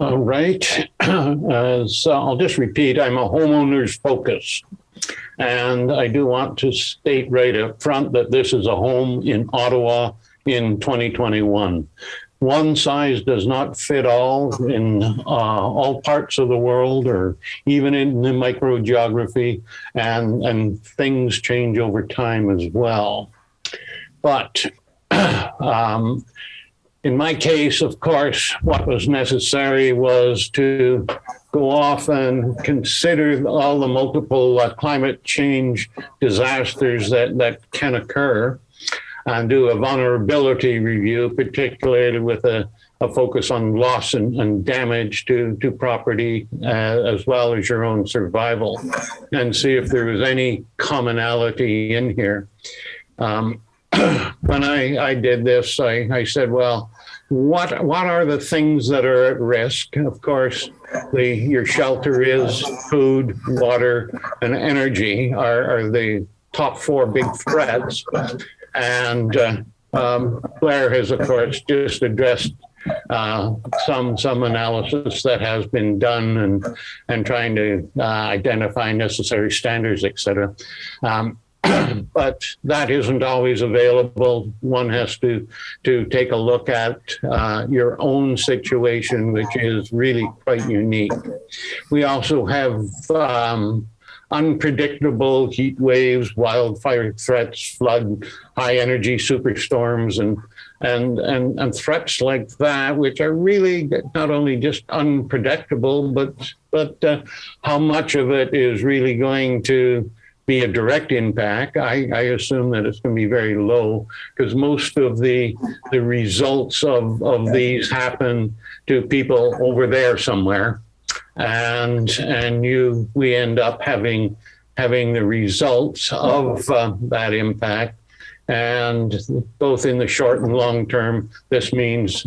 All right. As I'll just repeat, I'm a homeowner's focus. And I do want to state right up front that this is a home in Ottawa in 2021. One size does not fit all in all parts of the world, or even in the microgeography, and things change over time as well. But in my case, of course, what was necessary was to go off and consider all the multiple climate change disasters that can occur, and do a vulnerability review, particularly with a focus on loss and damage to property, as well as your own survival, and see if there was any commonality in here. When I did this, I said, well, what are the things that are at risk? Of course, your shelter is, food, water, and energy are the top four big threats. And Blair has, of course, just addressed some analysis that has been done and trying to identify necessary standards, et cetera. But that isn't always available. One has to take a look at your own situation, which is really quite unique. We also have unpredictable heat waves, wildfire threats, flood, high energy superstorms, and threats like that, which are really not only just unpredictable, but how much of it is really going to be a direct impact. I assume that it's going to be very low, because most of the results of these happen to people over there somewhere. And we end up having the results of that impact, and both in the short and long term, this means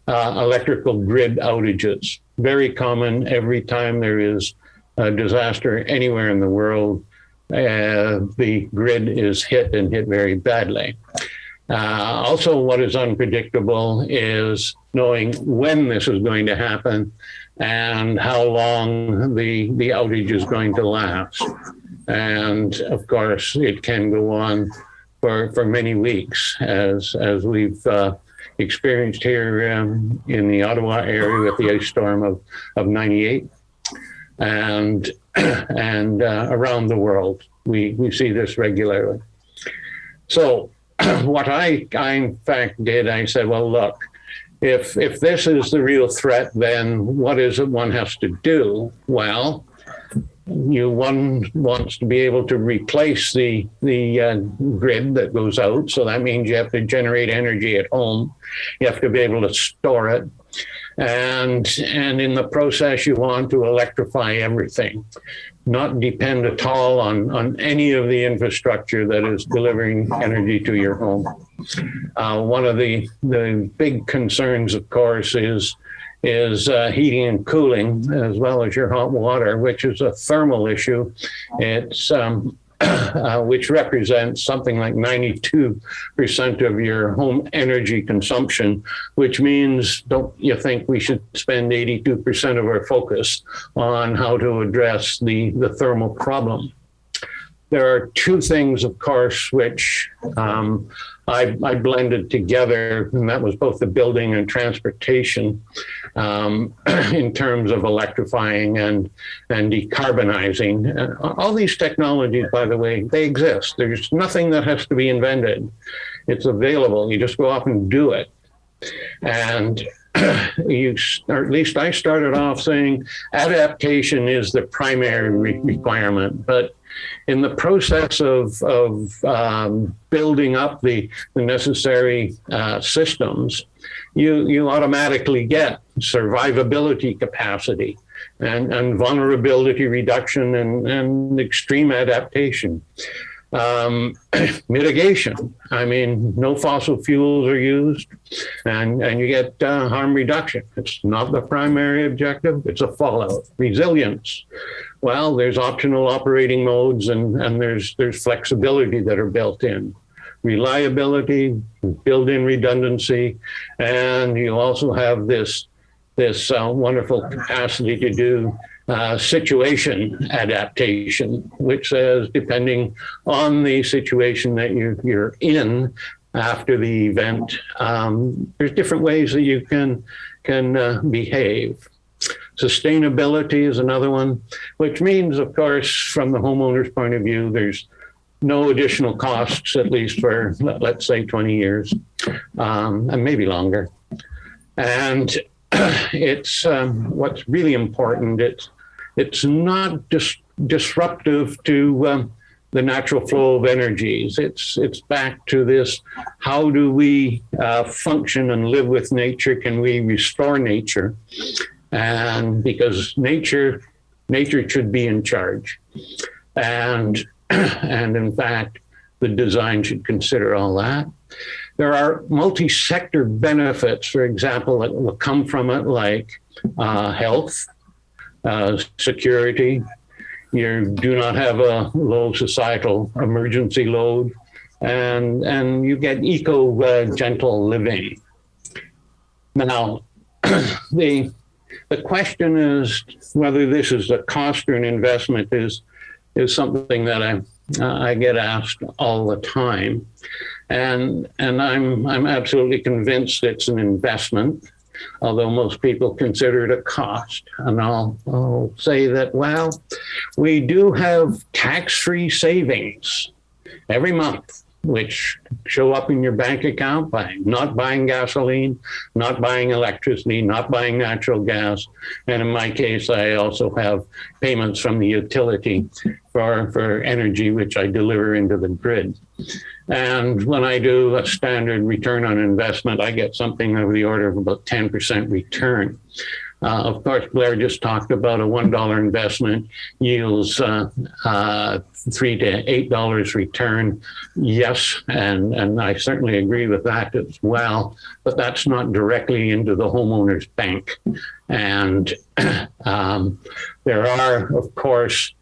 electrical grid outages. Very common every time there is a disaster anywhere in the world. The grid is hit, and hit very badly. Also, what is unpredictable is knowing when this is going to happen and how long the outage is going to last. And of course, it can go on for many weeks, as we've experienced here in the Ottawa area with the ice storm of 98. And around the world, we see this regularly. So what I in fact did, I said, well, look, if this is the real threat, then what is it one has to do? Well, one wants to be able to replace the grid that goes out. So that means you have to generate energy at home. You have to be able to store it. And in the process, you want to electrify everything, not depend at all on any of the infrastructure that is delivering energy to your home. One of the big concerns, of course, is heating and cooling, as well as your hot water, which is a thermal issue. It's which represents something like 92% of your home energy consumption, which means, don't you think we should spend 82% of our focus on how to address the thermal problem? There are two things, of course, which I blended together, and that was both the building and transportation in terms of electrifying and decarbonizing. All these technologies, by the way, they exist. There's nothing that has to be invented. It's available. You just go off and do it. And or at least I started off saying adaptation is the primary requirement, but in the process of building up the necessary systems, you automatically get survivability capacity and vulnerability reduction and extreme adaptation. Mitigation. I mean, no fossil fuels are used, and you get harm reduction. It's not the primary objective, it's a fallout. Resilience. Well, there's optional operating modes and there's flexibility that are built in. Reliability, built-in redundancy, and you also have this this wonderful capacity to do situation adaptation, which says, depending on the situation that you're in after the event, there's different ways that you can behave. Sustainability is another one, which means, of course, from the homeowner's point of view, there's no additional costs, at least for, let's say, 20 years, and maybe longer. And it's what's really important. It's not just disruptive to the natural flow of energies. It's back to this: how do we function and live with nature? Can we restore nature? And because nature should be in charge, and in fact, the design should consider all that. There are multi-sector benefits, for example, that will come from it, like health, security. You do not have a low societal emergency load, and you get gentle living. Now, the question is whether this is a cost or an investment is something that I get asked all the time, and I'm absolutely convinced it's an investment, although most people consider it a cost. And I'll say that, well, we do have tax-free savings every month, which show up in your bank account by not buying gasoline, not buying electricity, not buying natural gas. And in my case, I also have payments from the utility for energy, which I deliver into the grid. And when I do a standard return on investment, I get something of the order of about 10% return. Of course, Blair just talked about a $1 investment yields $3 to $8 return. Yes, and I certainly agree with that as well, but that's not directly into the homeowner's bank. And there are, of course,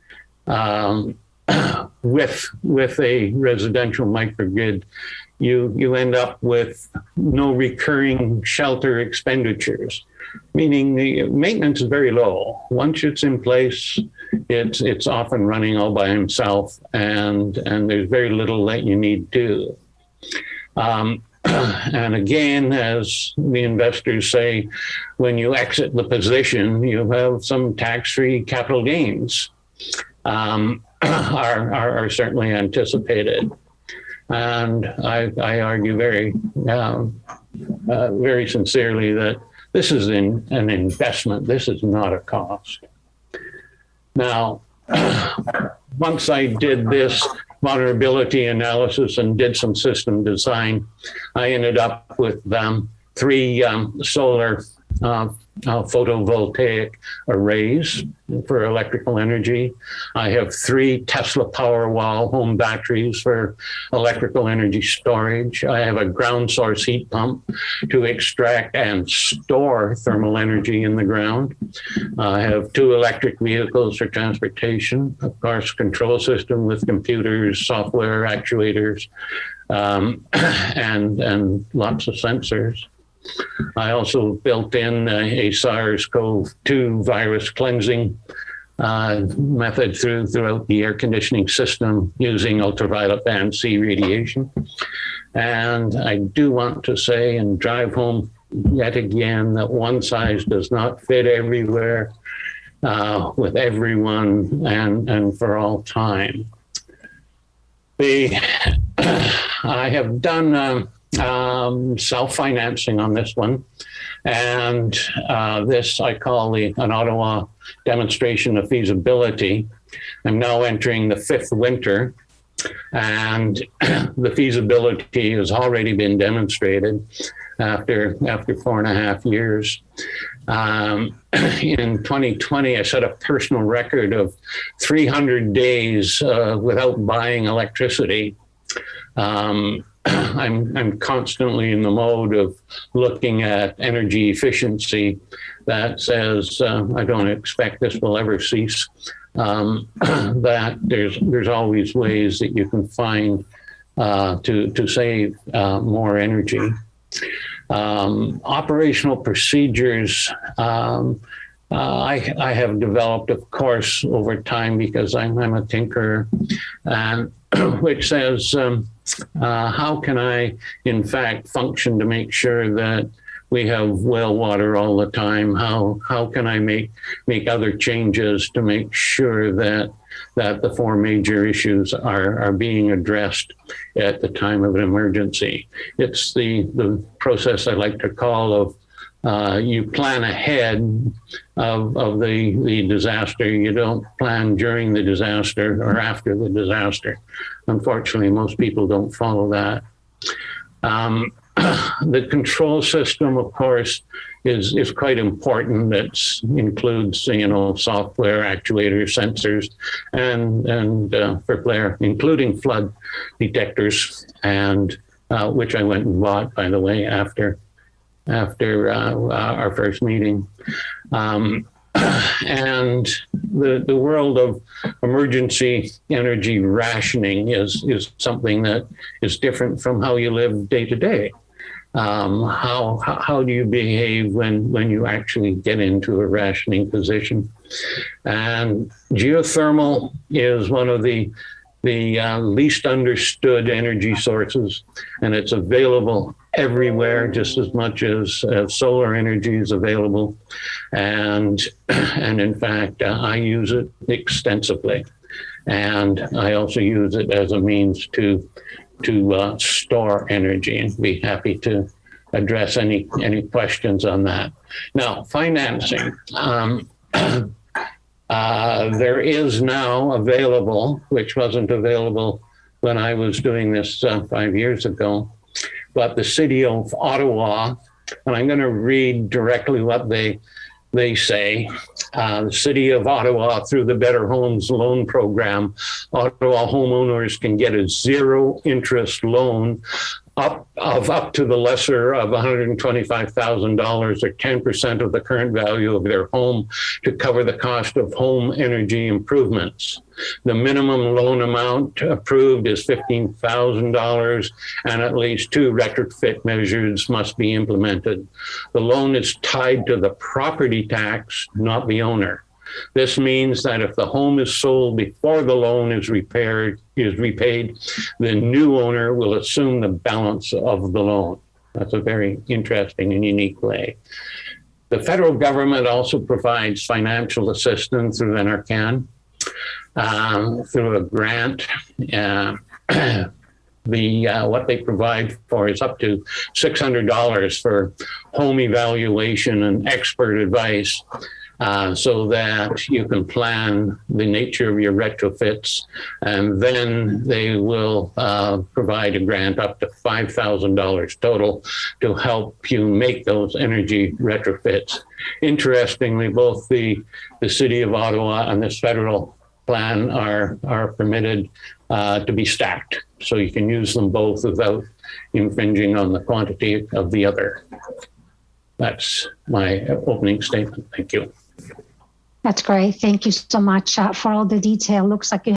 with a residential microgrid, you end up with no recurring shelter expenditures, meaning the maintenance is very low. Once it's in place, it's off and running all by himself, and there's very little that you need to do. And again, as the investors say, when you exit the position, you have some tax-free capital gains are certainly anticipated. And I argue very sincerely that this is an investment. This is not a cost. Now, once I did this vulnerability analysis and did some system design, I ended up with 3 solar photovoltaic arrays for electrical energy. I have 3 Tesla Powerwall home batteries for electrical energy storage. I have a ground source heat pump to extract and store thermal energy in the ground. I have 2 electric vehicles for transportation, of course, control system with computers, software, actuators, and lots of sensors. I also built in a SARS-CoV-2 virus cleansing method throughout the air conditioning system using ultraviolet band C radiation. And I do want to say and drive home yet again that one size does not fit everywhere with everyone and for all time. I have done self-financing on this one. And this I call an Ottawa demonstration of feasibility. I'm now entering the 5th winter, and the feasibility has already been demonstrated after 4.5 years. In 2020, I set a personal record of 300 days without buying electricity. I'm constantly in the mode of looking at energy efficiency that says I don't expect this will ever cease. That there's always ways that you can find to save more energy. Operational procedures, I have developed, of course, over time because I'm a tinkerer, and which says, how can I, in fact, function to make sure that we have well water all the time? How can I make other changes to make sure that the four major issues are being addressed at the time of an emergency? It's the process I like to call of you plan ahead of the disaster. You don't plan during the disaster or after the disaster. Unfortunately, most people don't follow that. The control system, of course, is quite important. It includes, software, actuators, sensors, and for Blair, including flood detectors, and which I went and bought, by the way, after our first meeting. And the world of emergency energy rationing is something that is different from how you live day to day. How do you behave when you actually get into a rationing position? And geothermal is one of the least understood energy sources, and it's available everywhere just as much as solar energy is available. And in fact, I use it extensively. And I also use it as a means to store energy, and be happy to address any questions on that. Now, financing. There is now available, which wasn't available when I was doing this 5 years ago, but the city of Ottawa, and I'm going to read directly what they say. The city of Ottawa, through the Better Homes Loan Program, Ottawa homeowners can get a zero interest loan up to the lesser of $125,000 or 10% of the current value of their home to cover the cost of home energy improvements. The minimum loan amount approved is $15,000, and at least 2 retrofit measures must be implemented. The loan is tied to the property tax, not the owner. This means that if the home is sold before the loan is repaid, the new owner will assume the balance of the loan. That's a very interesting and unique way. The federal government also provides financial assistance through NRCan, through a grant. What they provide for is up to $600 for home evaluation and expert advice, so that you can plan the nature of your retrofits, and then they will provide a grant up to $5,000 total to help you make those energy retrofits. Interestingly, both the city of Ottawa and this federal plan are permitted to be stacked, so you can use them both without infringing on the quantity of the other. That's my opening statement. Thank you. That's great. Thank you so much for all the detail. Looks like you